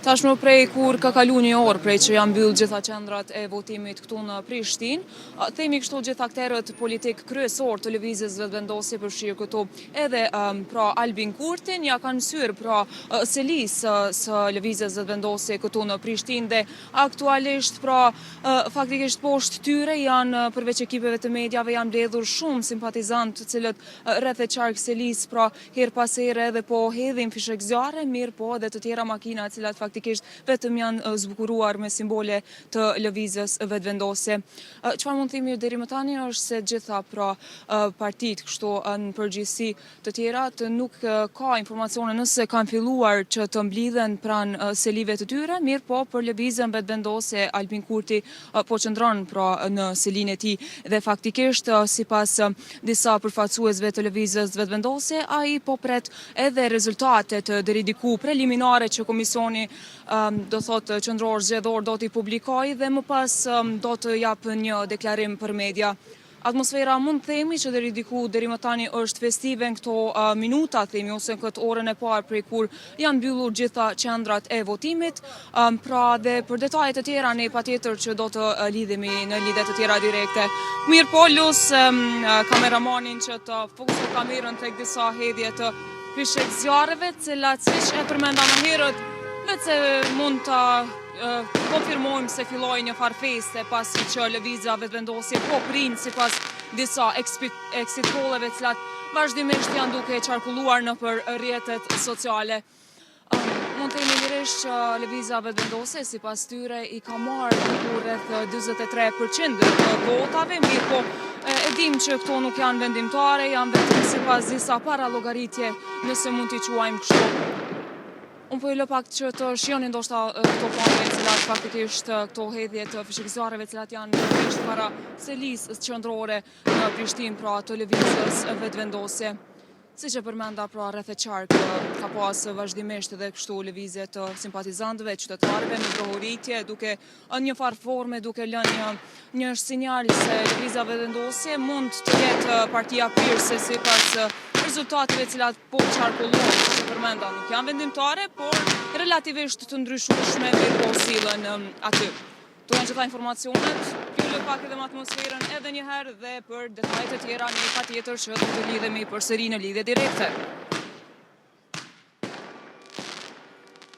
Tashmë prej kur ka kalu një orë prej që janë mbyllë gjitha qendrat e votimit këtu në Prishtinë, themi kështu gjitha akterët politik kryesor të lëvizjes vetëvendosje përfshirë këtu edhe pra Albin Kurtin, ja kanë syrë pra selisë së lëvizjes vetëvendosje këtu në Prishtinë dhe aktualisht pra faktikisht poshtë tyre janë përveç ekipeve të mediave janë mbledhur shumë simpatizantë të cilët rreth e qark selisë pra her pas here edhe po hedhin fishek zjarre, mirë po edhe të tjera makina të cilat faktikisht vetëm janë zbukuruar me simbole të lëvizjes vetëvendosje. Çfarë mund të themi deri më tani është se gjitha pra partitë kështu në përgjithësi të tjera nuk ka informacione nëse kanë filluar që të mblidhen pranë selive të tyre, mirë po për lëvizjen vetëvendosje Albin Kurti po qëndron pra në selinë e tij dhe faktikisht sipas disa përfaqësuesve të lëvizjes vetëvendosje ai po pret edhe rezultatet deri diku preliminare që komisioni do thotë qendror zgjedhor do t'i publikojë dhe më pas do të japë një deklarim për media. Atmosfera mund të themi që deri diku deri më tani është festive në këto minuta themi ose në këtë orën e parë prej kur janë mbyllur gjitha qendrat e votimit, pra dhe për detajet e tjera ne patjetër që do të lidhemi në lidhje të tjera direkte. Mirë po lus kameramanin që të fokusoj kamerën tek disa hedhje të fishek zjarreve, cilat siç e përmenda më herët, vetë se mund të konfirmojmë se filloi një farfeste pasi që lëvizja vetëvendosje po prind sipas disa exit polleve cilat vazhdimisht janë duke qarkulluar nëpër rrjetet sociale. Mund të themi lirisht që lëvizja vetëvendosje sipas tyre i ka marrë rreth 43% të votave, mirë po e dim që këto nuk janë vendimtare, janë vetëm sipas disa parallogaritje, nëse mund t'i quajmë kështu. Unë po i lë pak që të shihoni ndoshta këto pamje cilat faktikisht këto hedhje të fishek zjarreve cilat janë thjesht para selisë qendrore në Prishtinë pra të lëvizjes vetëvendosje. Siç e përmenda pra rreth e qark ka pas vazhdimisht edhe kështu lëvizje të simpatizantëve, qytetarëve me brohoritje, duke në një farë forme duke lënë një sinjal se lëvizja vetëvendosje mund të jetë partia pirse sipas rezultateve cilat po qarkullohen, që përmenda nuk janë vendimtare, por relativisht të ndryshueshme mirë po sillen aty. Këto janë gjitha informacionet, pyllë pak edhe më atmosferën edhe një herë dhe për detajet e tjera ne patjetër që do të lidhemi përsëri në lidhje direkte.